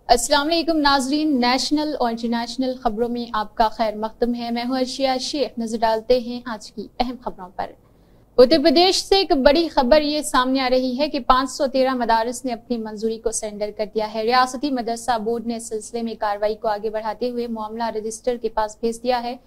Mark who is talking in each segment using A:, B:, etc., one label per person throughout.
A: अस्सलाम वालेकुम नाजरीन, नेशनल और इंटरनेशनल खबरों में आपका खैर मकदम है। मैं हूं अर्शिया शेख। नजर डालते हैं आज की अहम खबरों पर। उत्तर प्रदेश से एक बड़ी खबर ये सामने आ रही है कि 513 मदारिस ने अपनी मंजूरी को सरेंडर कर दिया है। रियासती मदरसा बोर्ड ने इस सिलसिले में कार्रवाई को आगे बढ़ाते हुए मामला रजिस्टर के पास भेज दिया है।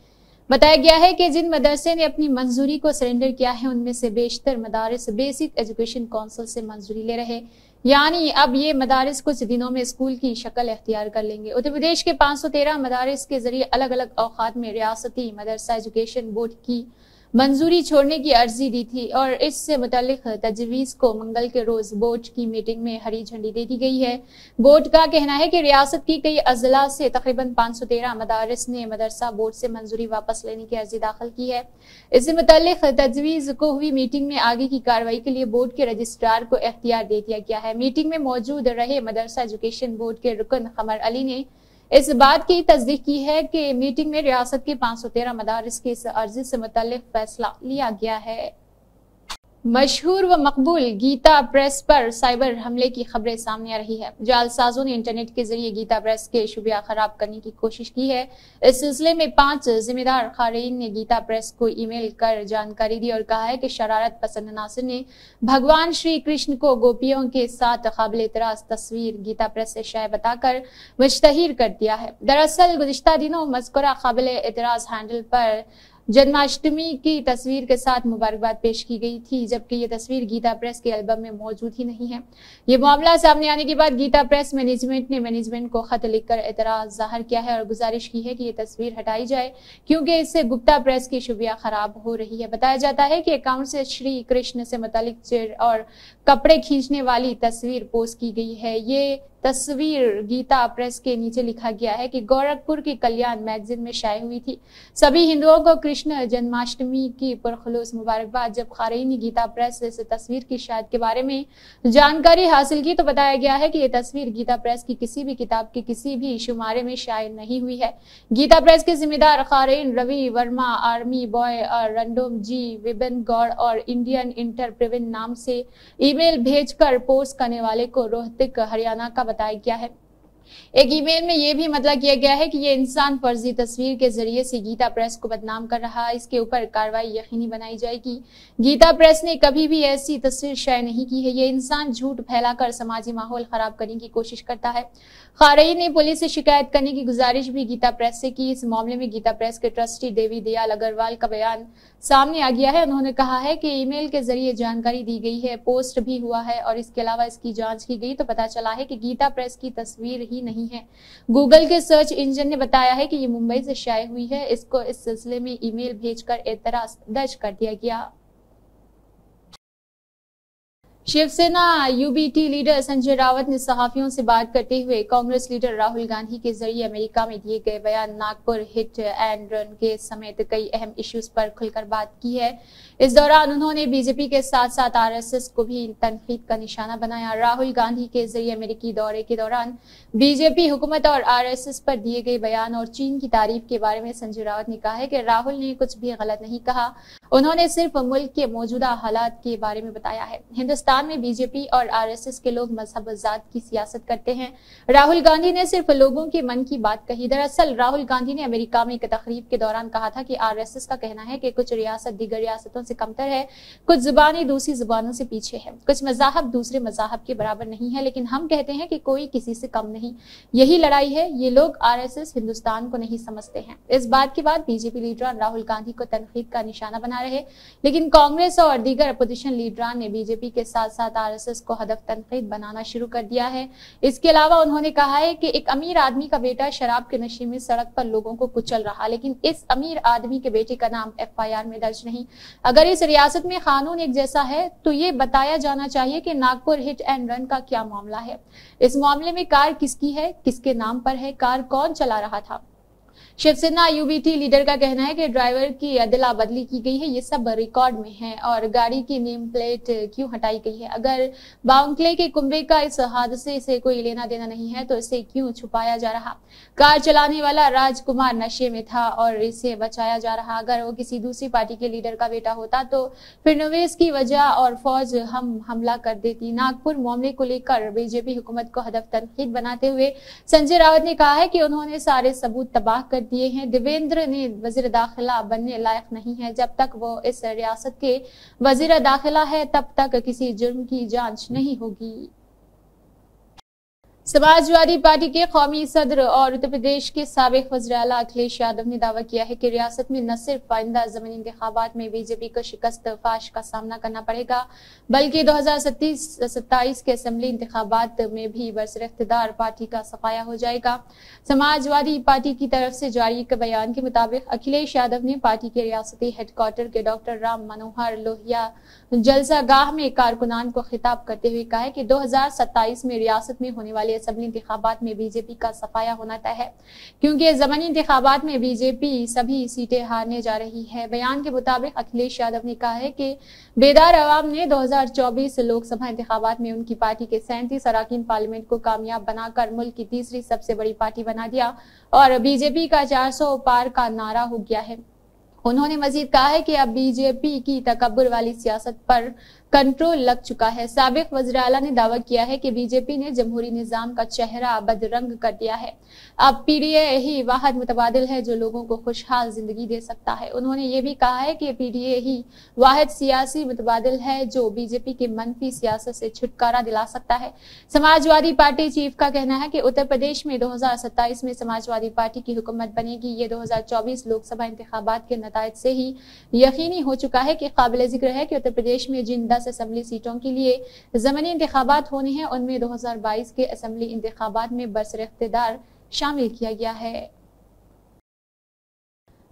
A: बताया गया है कि जिन मदरसे ने अपनी मंजूरी को सरेंडर किया है उनमें से बेशतर मदारिस बेसिक एजुकेशन काउंसिल से मंजूरी ले रहे, यानी अब ये मदारिस कुछ दिनों में स्कूल की शक्ल इख्तियार कर लेंगे। उत्तर प्रदेश के 513 मदारिस के जरिए अलग अलग औकात में रियासती मदरसा एजुकेशन बोर्ड की मंजूरी छोड़ने की अर्जी दी थी और इससे मुतालिक तजवीज को मंगल के रोज बोर्ड की मीटिंग में हरी झंडी दे दी गई है। बोर्ड का कहना है कि रियासत की कई अजला से तकरीबन 513 मदारिस ने मदरसा बोर्ड से मंजूरी वापस लेने की अर्जी दाखिल की है। इससे मुतालिक तजवीज को हुई मीटिंग में आगे की कार्रवाई के लिए बोर्ड के रजिस्ट्रार को इख्तियार दे दिया गया है। मीटिंग में मौजूद रहे मदरसा एजुकेशन बोर्ड के रुकन कमर अली ने इस बात की तस्दीक की है कि मीटिंग में रियासत के 513 मदारिस की इस अर्जी से मुताल्लिक फैसला लिया गया है। मशहूर व मकबूल गीता प्रेस पर साइबर हमले की खबरें सामने आ रही है। जालसाजों ने इंटरनेट के जरिए गीता प्रेस के शुबिया खराब करने की कोशिश की है। इस सिलसिले में 5 जिम्मेदार खारीन ने गीता प्रेस को ईमेल कर जानकारी दी और कहा है कि शरारत पसंद नासिर ने भगवान श्री कृष्ण को गोपियों के साथ काबिल एतराज तस्वीर गीता प्रेस से शाये बताकर मुश्तहिर कर दिया है। दरअसल गुज़िश्ता दिनों मज़कूरा काबिल एतराज हैंडल पर जन्माष्टमी की तस्वीर के साथ मुबारकबाद पेश की गई थी, जबकि ये तस्वीर गीता प्रेस के एल्बम में मौजूद ही नहीं है। ये मामला सामने आने के बाद गीता प्रेस मैनेजमेंट ने मैनेजमेंट को खत लिखकर एतराज जाहिर किया है और गुजारिश की है कि ये तस्वीर हटाई जाए क्योंकि इससे गुप्ता प्रेस की शुबिया खराब हो रही है। बताया जाता है कि अकाउंट से श्री कृष्ण से मुतालिक चिर और कपड़े खींचने वाली तस्वीर पोस्ट की गई है। ये तस्वीर गीता प्रेस के नीचे लिखा गया है कि गोरखपुर की कल्याण मैगजीन में शाये हुई थी। सभी हिंदुओं को कृष्ण जन्माष्टमी की पुरखुलूस मुबारकबाद। जब खारीन ने गीता प्रेस से इस तस्वीर की शायद के बारे में जानकारी हासिल की तो बताया गया है कि यह तस्वीर गीता प्रेस की किसी भी किताब के किसी भी शुमारे में शाये नहीं हुई है। गीता प्रेस के जिम्मेदार खारीन रवि वर्मा, आर्मी बॉय और रंडोम जी, विपिन गौड़ और इंडियन इंटरप्रिविन नाम से ईमेल भेजकर पोस्ट करने वाले को रोहतक हरियाणा का बताया गया है। एक ईमेल में यह भी मतलब किया गया है कि यह इंसान फर्जी तस्वीर के जरिए से गीता प्रेस को बदनाम कर रहा है, इसके ऊपर कार्रवाई यकीनी बनाई जाएगी। गीता प्रेस ने कभी भी ऐसी तस्वीर शाये नहीं की है। यह इंसान झूठ फैलाकर समाजी माहौल खराब करने की कोशिश करता है। खारई ने पुलिस से शिकायत करने की गुजारिश भी गीता प्रेस से की। इस मामले में गीता प्रेस के ट्रस्टी देवी दयाल अग्रवाल का बयान सामने आ गया है। उन्होंने कहा है कि ईमेल के जरिए जानकारी दी गई है, पोस्ट भी हुआ है और इसके अलावा इसकी जांच की गई तो पता चला है कि गीता प्रेस की तस्वीर ही नहीं है। गूगल के सर्च इंजन ने बताया है कि ये मुंबई से शाये हुई है। इसको इस सिलसिले में ईमेल भेजकर एतराज दर्ज कर दिया गया। शिवसेना यूबीटी लीडर संजय रावत ने सहाफियों से बात करते हुए कांग्रेस लीडर राहुल गांधी के जरिए अमेरिका में दिए गए बयान नागपुर हिट एंड रन के समेत कई अहम इश्यूज पर खुलकर बात की है। इस दौरान उन्होंने बीजेपी के साथ साथ आरएसएस को भी तनकीद का निशाना बनाया। राहुल गांधी के जरिए अमेरिकी दौरे के दौरान बीजेपी हुकूमत और आरएसएस पर दिए गए बयान और चीन की तारीफ के बारे में संजय रावत ने कहा है कि राहुल ने कुछ भी गलत नहीं कहा, उन्होंने सिर्फ मुल्क के मौजूदा हालात के बारे में बताया है। हिंदुस्तान में बीजेपी और आरएसएस के लोग मजहब जात की सियासत करते हैं। राहुल गांधी ने सिर्फ लोगों के मन की बात कही। दरअसल राहुल गांधी ने अमेरिका में एक तकरीब के दौरान कहा था कि आरएसएस का कहना है कि कुछ रियासत दीगर रियासतों से कमतर है, कुछ जुबानें दूसरी जुबानों से पीछे है, कुछ मजाहब दूसरे मजाहब के बराबर नहीं है, लेकिन हम कहते हैं कि कोई किसी से कम नहीं। यही लड़ाई है। ये लोग आरएसएस हिंदुस्तान को नहीं समझते हैं। इस बात के बाद बीजेपी लीडरान राहुल गांधी को तनकीद का निशाना बना रहे, लेकिन कांग्रेस और दीगर अपोजिशन लीडरान ने बीजेपी के साथ साथ आरएसएस को हदफ तनकीद बनाना शुरू कर दिया है। इसके अलावा उन्होंने कहा है कि एक अमीर आदमी का बेटा शराब के नशे में सड़क पर लोगों को कुचल रहा, लेकिन इस अमीर आदमी के बेटे का नाम एफआईआर में दर्ज नहीं। अगर इस रियासत में कानून एक जैसा है तो ये बताया जाना चाहिए कि नागपुर हिट एंड रन का क्या मामला है। इस मामले में कार किसकी है, किसके नाम पर है, कार कौन चला रहा था। शिवसेना यूबीटी लीडर का कहना है कि ड्राइवर की अदला बदली की गई है, ये सब रिकॉर्ड में है और गाड़ी की नेम प्लेट क्यों हटाई गई है। अगर बावंकले के कुंबे का इस हादसे से कोई लेना देना नहीं है तो इसे क्यों छुपाया जा रहा। कार चलाने वाला राजकुमार नशे में था और इसे बचाया जा रहा। अगर वो किसी दूसरी पार्टी के लीडर का बेटा होता तो फिर नवेश की वजह और फौज हम हमला कर देती। नागपुर मामले को लेकर बीजेपी हुकूमत को हदफ तनकीद बनाते हुए संजय राउत ने कहा है कि उन्होंने सारे सबूत तबाह कर दिए हैं। देवेंद्र ने वजीर दाखिला बनने लायक नहीं है। जब तक वो इस रियासत के वजीर दाखिला है तब तक किसी जुर्म की जांच नहीं होगी। समाजवादी पार्टी के कौमी सदर और उत्तर प्रदेश के साबिक वज़ीर आला अखिलेश यादव ने दावा किया है कि रियासत में न सिर्फ आइंदा ज़मीनी इंतखाबात में बीजेपी को शिकस्त फाश का सामना करना पड़ेगा बल्कि 2027 के असेंबली इंतखाबात में भी बरसर इख्तिदार पार्टी का सफाया हो जाएगा। समाजवादी पार्टी की तरफ से जारी एक बयान के मुताबिक अखिलेश यादव ने पार्टी के रियासती हेडक्वार्टर के डॉक्टर राम मनोहर लोहिया जलसागाह में कारकुनान को खिताब करते हुए कहा है कि 2027 में रियासत में होने वाले असेंबली इंतखाबात में बीजेपी का सफाया होना तय है, क्योंकि ज़मानी इंतखाबात में बीजेपी सभी सीटें हारने जा रही है। बयान के मुताबिक अखिलेश यादव ने कहा है कि बेदार अवाम ने 2024 लोकसभा इंतखाबात में उनकी पार्टी के 37 अराकीन पार्लियामेंट को कामयाब बनाकर मुल्क की तीसरी सबसे बड़ी पार्टी बना दिया और बीजेपी का 400 पार का नारा हो गया है। उन्होंने मजीद कहा है कि अब बीजेपी की तकब्बुर वाली सियासत पर कंट्रोल लग चुका है। साबिक वज़ीर आला ने दावा किया है कि बीजेपी ने जमहूरी निजाम का चेहरा बदरंग कर दिया है। अब पीडीए ही वाहिद मुतबादिल है जो लोगों को खुशहाल जिंदगी दे सकता है। उन्होंने ये भी कहा है कि पीडीए ही वाहिद सियासी मुतबादिल है जो बीजेपी की मनफी सियासत से छुटकारा दिला सकता है। समाजवादी पार्टी चीफ का कहना है कि उत्तर प्रदेश में 2027 में समाजवादी पार्टी की हुकूमत बनेगी। ये 2024 लोकसभा इंतखाबात के नताइज से ही यकीनी हो चुका है कि काबिल जिक्र है कि उत्तर प्रदेश में जिन 10 असेंबली सीटों के लिए ज़मीनी इंतखाबात होने हैं उनमें 2022 के असेंबली इंतखाबात में बरसर इख्तिदार शामिल किया गया है।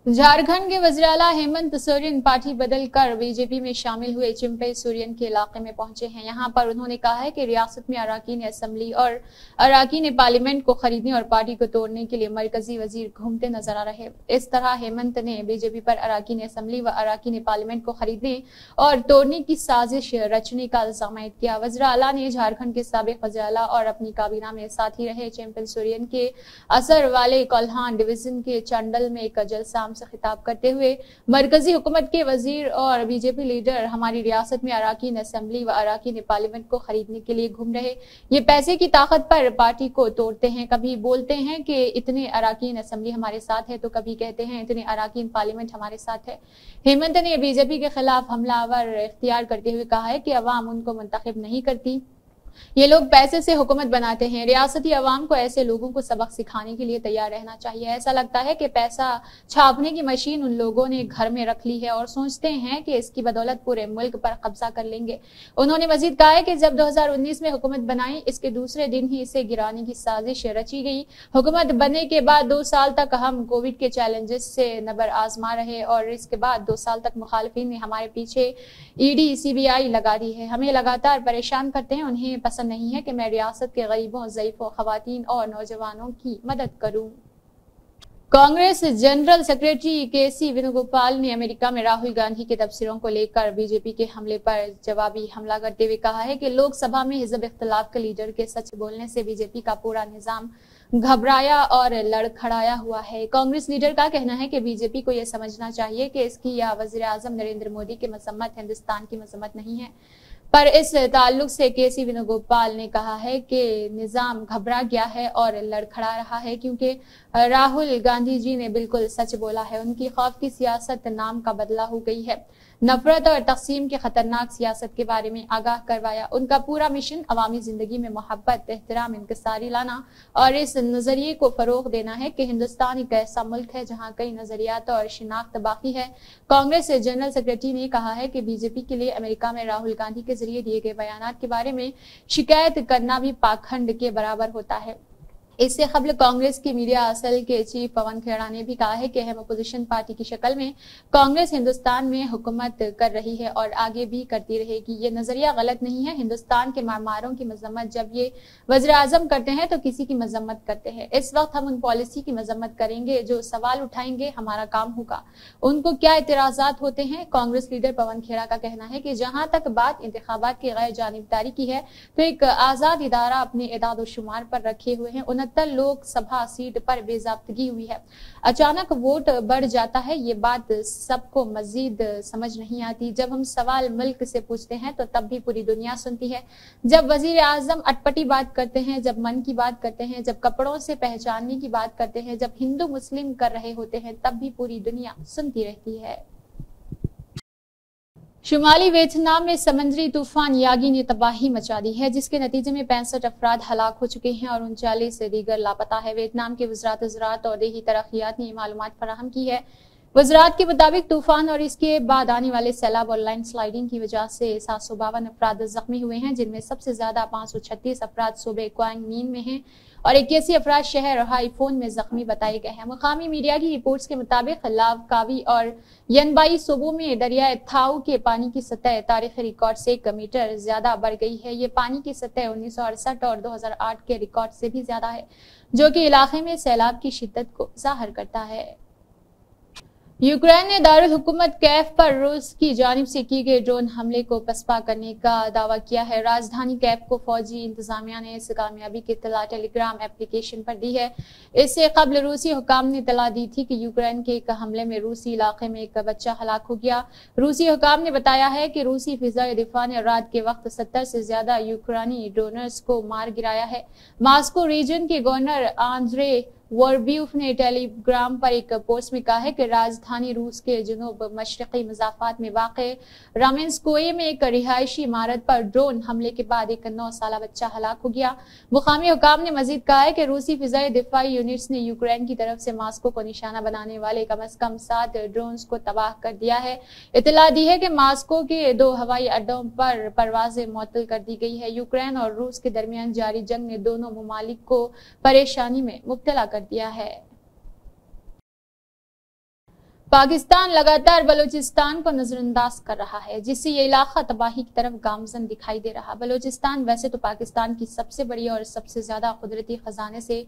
A: झारखंड के वज़ीर आला हेमंत सोरेन पार्टी बदलकर बीजेपी में शामिल हुए चिंपई सोरेन के इलाके में पहुंचे हैं। यहां पर उन्होंने कहा है कि रियासत में अराकीन असेंबली और अराकीन पार्लियामेंट को खरीदने और पार्टी को तोड़ने के लिए मरकजी वजीर घूमते नजर आ रहे। इस तरह हेमंत ने बीजेपी पर अराकीन असेंबली व अराकीन पार्लियामेंट को खरीदने और तोड़ने की साजिश रचने का इल्जाम किया। वज़ीर आला ने झारखंड के साबिक वज़ीर आला और अपनी काबीना में साथी रहे चिंपई सोरेन के असर वाले कोल्हान डिवीजन के चंडल में एक जलसा से खिताब करते हुए मरकजी हुकूमत के वजीर और बीजेपी लीडर हमारी रियासत में अराकीन असेंबली व अराकीन पार्लियामेंट को खरीदने के लिए घूम रहे। ये पैसे की ताकत पर पार्टी को तोड़ते हैं। कभी बोलते हैं कि इतने अराकीन असेंबली हमारे साथ है तो कभी कहते हैं इतने अराकीन पार्लियामेंट हमारे साथ है। हेमंत ने बीजेपी के खिलाफ हमलावर इख्तियार करते हुए कहा है कि अवाम उनको मुंतखब नहीं करती, ये लोग पैसे से हुकूमत बनाते हैं। रियासती अवाम को ऐसे लोगों को सबक सिखाने के लिए तैयार रहना चाहिए। ऐसा लगता है कि पैसा छापने की मशीन उन लोगों ने घर में रख ली है और सोचते हैं कि इसकी बदौलत पूरे मुल्क पर कब्जा कर लेंगे। उन्होंने मजीद कहा है कि जब 2019 में हुकूमत बनाई इसके दूसरे दिन ही इसे गिराने की साजिश रची गई। हुकूमत बनने के बाद 2 साल तक हम कोविड के चैलेंजेस से नबर आजमा रहे और इसके बाद 2 साल तक मुखालिफिन ने हमारे पीछे ईडी सीबीआई लगा दी है, हमें लगातार परेशान करते हैं। उन्हें पसंद नहीं है कि मैं रियासत के गरीबों, ज़ईफों, खवातीन और नौजवानों की मदद करूं। कांग्रेस जनरल सेक्रेटरी केसी वेणुगोपाल ने अमेरिका में राहुल गांधी के तबसरों को लेकर बीजेपी के हमले पर जवाबी हमला करते हुए कहा है कि लोकसभा में हिज़्ब इख्तिलाफ के लीडर के सच बोलने से बीजेपी का पूरा निजाम घबराया और लड़खड़ाया हुआ है। कांग्रेस लीडर का कहना है कि बीजेपी को यह समझना चाहिए कि इसकी या वज़ीर आज़म नरेंद्र मोदी की मजम्मत हिंदुस्तान की मजम्मत नहीं है। पर इस ताल्लुक से केसी वेणुगोपाल ने कहा है कि निजाम घबरा गया है और लड़खड़ा रहा है क्योंकि राहुल गांधी जी ने बिल्कुल सच बोला है। उनकी खौफ की सियासत नाम का बदला हो गई है। नफरत और तकसीम के खतरनाक सियासत के बारे में आगाह करवाया। उनका पूरा मिशन अवामी जिंदगी में मोहब्बत, एहतराम, इंकिसारी लाना और इस नजरिए को फरोग देना है कि हिंदुस्तान एक ऐसा मुल्क है जहां कई नजरियात और शिनाख्त बाकी है। कांग्रेस जनरल सेक्रेटरी ने कहा है कि बीजेपी के लिए अमेरिका में राहुल गांधी के जरिए दिए गए बयानात के बारे में शिकायत करना भी पाखंड के बराबर होता है। इससे कबल कांग्रेस की मीडिया असल के चीफ पवन खेड़ा ने भी कहा है कि अहम अपोजिशन पार्टी की शक्ल में कांग्रेस हिंदुस्तान में हुकूमत कर रही है और आगे भी करती रहेगी। ये नजरिया गलत नहीं है। हिंदुस्तान के मामारों की मजम्मत जब ये वज़ीर आज़म करते हैं तो किसी की मजम्मत करते हैं। इस वक्त हम उन पॉलिसी की मजम्मत करेंगे जो सवाल उठाएंगे, हमारा काम होगा। उनको क्या इतराजात होते हैं? कांग्रेस लीडर पवन खेड़ा का कहना है कि जहां तक बात इंतखाबात की गैर जानिबदारी की है तो एक आजाद इदारा अपने इदाद शुमार पर रखे हुए हैं। 69 लोकसभा सीट पर बेजाब्तगी हुई है, अचानक वोट बढ़ जाता है। ये बात सबको मजीद समझ नहीं आती। जब हम सवाल मुल्क से पूछते हैं तो तब भी पूरी दुनिया सुनती है। जब वजीर आजम अटपटी बात करते हैं, जब मन की बात करते हैं, जब कपड़ों से पहचानने की बात करते हैं, जब हिंदू मुस्लिम कर रहे होते हैं, तब भी पूरी दुनिया सुनती रहती है। शुमाली वियतनाम में समुद्री तूफान यागी ने तबाही मचा दी है, जिसके नतीजे में 65 अफराद हलाक हो चुके हैं और 39 से दीगर लापता है। वियतनाम के वज़ारत ज़राअत और देही तरक्कियात ने ये मालूमात फराहम की है। वज़ारत के मुताबिक तूफान और इसके बाद आने वाले सैलाब और लैंड स्लाइडिंग की वजह से 752 अफराद जख्मी हुए हैं, जिनमें सबसे ज्यादा 536 अफराद सूबे क्वांग मीन में हैं और 81 अफराद शहर हाईफोन में जख्मी बताए गए हैं। मुकामी मीडिया की रिपोर्ट्स के मुताबिक लाव कावी और यनबाई सूबों में दरिया थाऊ के पानी की सतह तारीखी रिकॉर्ड से 1 मीटर ज्यादा बढ़ गई है। ये पानी की सतह 1968 और 2008 के रिकॉर्ड से भी ज्यादा है, जो कि इलाके में सैलाब की शिद्दत को जाहिर करता है। यूक्रेन ने दारुल हुकूमत कैफ पर रूस की जानिब से किए गए ड्रोन हमले को पसपा करने का दावा किया है। राजधानी कैफ को फौजी इंतजामिया ने इस कामयाबी की इत्तला टेलीग्राम एप्लीकेशन पर दी है। इससे कबल रूसी हुकाम ने इत्तला दी थी कि यूक्रेन के एक हमले में रूसी इलाके में एक बच्चा हलाक हो गया। रूसी हुकाम ने बताया है कि रूसी फिजाई दिफा ने रात के वक्त 70 से ज्यादा यूक्रेनी ड्रोनर्स को मार गिराया है। मॉस्को रीजन के गवर्नर आंद्रे वॉरब्यूफ ने टेलीग्राम पर एक पोस्ट में कहा है कि राजधानी रूस के जनूब मशरकी मजाफात में वाक़े रामेंस्कोये में एक रिहायशी इमारत पर ड्रोन हमले के बाद एक 9 साला बच्चा हलाक हो गया। मुकामी हुकाम ने मजीद कहा है कि रूसी फिजाई दिफाई यूनिट्स ने यूक्रेन की तरफ से मॉस्को को निशाना बनाने वाले कम अज कम 7 ड्रोन्स को तबाह कर दिया है। इत्तला दी है कि मॉस्को के 2 हवाई अड्डों पर परवाजें मुअत्तल कर दी गई है। यूक्रेन और रूस के दरमियान जारी जंग ने दोनों ममालिक को परेशानी में मुब्तला कर दिया है। पाकिस्तान लगातार बलूचिस्तान को नजरअंदाज कर रहा है, जिससे ये इलाका तबाही की तरफ गामजन दिखाई दे रहा। बलूचिस्तान वैसे तो पाकिस्तान की सबसे बड़ी और सबसे ज्यादा कुदरती खजाने से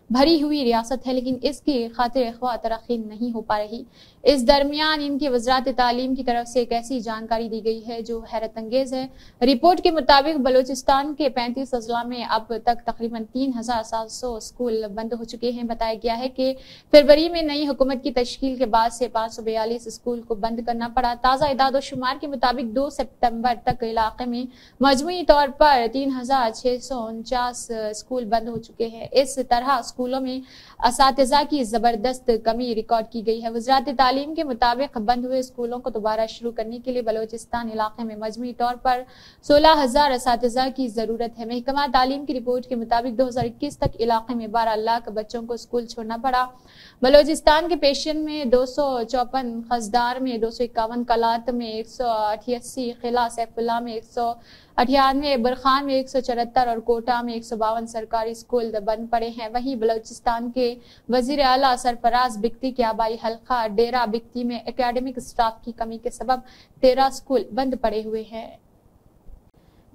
A: भरी हुई रियासत है, लेकिन इसकी खातिर अखवा तरक्की नहीं हो पा रही। इस दरमियान इनकी वज़रात तालीम की तरफ से एक ऐसी जानकारी दी गई है जो हैरत अंगेज है। रिपोर्ट के मुताबिक बलूचिस्तान के 35 अजला में अब तक तकरीबन 3700 स्कूल बंद हो चुके हैं। बताया गया है कि फरवरी में नई हुकूमत की तश्कील के बाद से 542 स्कूल को बंद करना पड़ा। ताज़ा इदाद शुमार के मुताबिक 2 सितंबर तक इलाके में मजमूई तौर पर 3649 स्कूल बंद हो चुके हैं। इस तरह स्कूलों में असातिज़ा की जबरदस्त कमी रिकॉर्ड की गई है। वज़रात तालीम के मुताबिक बंद हुए स्कूलों को दोबारा शुरू करने के लिए बलूचिस्तान इलाके में मजमूई तौर पर 16,000 असातिज़ा की जरूरत है। महकमा तालीम की रिपोर्ट के मुताबिक 2021 तक इलाके में 12 लाख बच्चों को स्कूल छोड़ना पड़ा। बलूचिस्तान के पेशन में 254, खजदार में 251, कलात में 188, खिला सैफुल्ला में 198, बरखान में 174 और कोटा में 152 सरकारी स्कूल बंद पड़े हैं। वहीं बलूचिस्तान के वजीर आला सरफराज बिगती के आबाई हल्का डेरा बिगती में एकेडमिक स्टाफ की कमी के सबब 13 स्कूल बंद पड़े हुए हैं।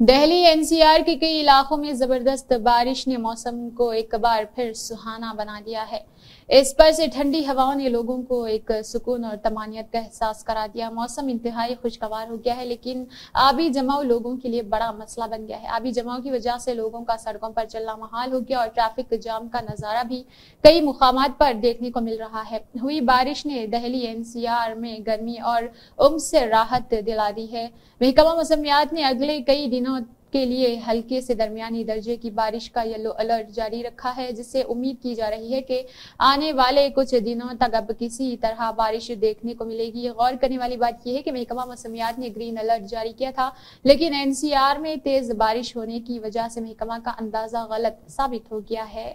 A: दिल्ली एनसीआर के कई इलाकों में जबरदस्त बारिश ने मौसम को एक बार फिर सुहाना बना दिया है। इस पर से ठंडी हवाओं ने लोगों को एक सुकून और तमानियत का एहसास करा दिया। मौसम इंतहाई खुशगवार हो गया है, लेकिन आबी जमाव लोगों के लिए बड़ा मसला बन गया है। आबी जमाव की वजह से लोगों का सड़कों पर चलना मुहाल हो गया और ट्रैफिक जाम का नजारा भी कई मुकामात पर देखने को मिल रहा है। हुई बारिश ने दिल्ली एनसीआर में गर्मी और उम्स से राहत दिला दी है। महकमा मौसमियात ने अगले कई दिनों के लिए हल्के से दरमियानी दर्जे की बारिश का येलो अलर्ट जारी रखा है, जिससे उम्मीद की जा रही है कि आने वाले कुछ दिनों तक अब किसी तरह बारिश देखने को मिलेगी। गौर करने वाली बात यह है कि महकमा मौसमियात ने ग्रीन अलर्ट जारी किया था, लेकिन एनसीआर में तेज बारिश होने की वजह से महकमा का अंदाजा गलत साबित हो गया है।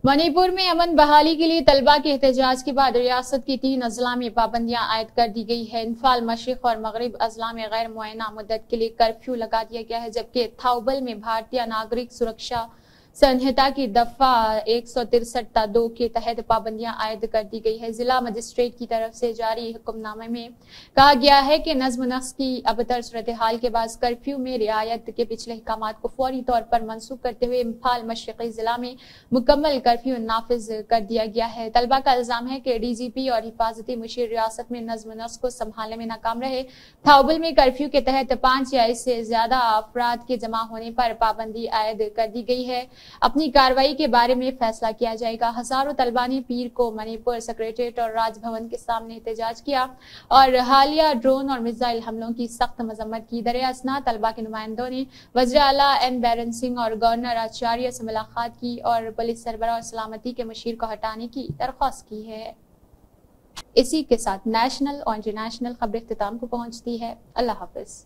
A: मणिपुर में अमन बहाली के लिए तलबा के एहतजाज के बाद रियासत की 3 अजला में पाबंदियां आयद कर दी गई है। इंफाल, मशरिक और मगरिब अजला में गैर मुअय्यना मुद्दत के लिए कर्फ्यू लगा दिया गया है, जबकि थाउबल में भारतीय नागरिक सुरक्षा संहिता की दफा 163(2) के तहत पाबंदियां आयद कर दी गई है। जिला मजिस्ट्रेट की तरफ से जारी हुक्मनामे में कहा गया है कि नज्म नस्क की अबतर सूरत हाल के बाद कर्फ्यू में रियायत के पिछले अहकामात को फौरी तौर पर मनसूख करते हुए इम्फाल मशरक़ी जिला में मुकम्मल कर्फ्यू नाफिज कर दिया गया है। तलबा का इल्जाम है कि DGP और हिफाजती मुशीर रियासत में नज्म नस्क को संभालने में नाकाम रहे। थाउबल में कर्फ्यू के तहत 5 या इससे ज्यादा अफराद के जमा होने पर पाबंदी आयद कर दी गई है। अपनी कार्रवाई के बारे में फैसला किया जाएगा। हजारों तलबा ने पीर को मणिपुर सेक्रेटेरिएट और राजभवन के सामने एहतजाज किया और हालिया ड्रोन और मिसाइल हमलों की सख्त मजम्मत की। दर-ए-असना तलबा के नुमाइंदों ने वज़ीर आला N बैरन सिंह और गवर्नर आचार्य से मुलाकात की और पुलिस सरबराह और सलामती के मुशीर को हटाने की दरख्वास्त की है। इसी के साथ नेशनल और इंटरनेशनल खबरें इख्तिताम को पहुंचती है। अल्लाह हाफिज।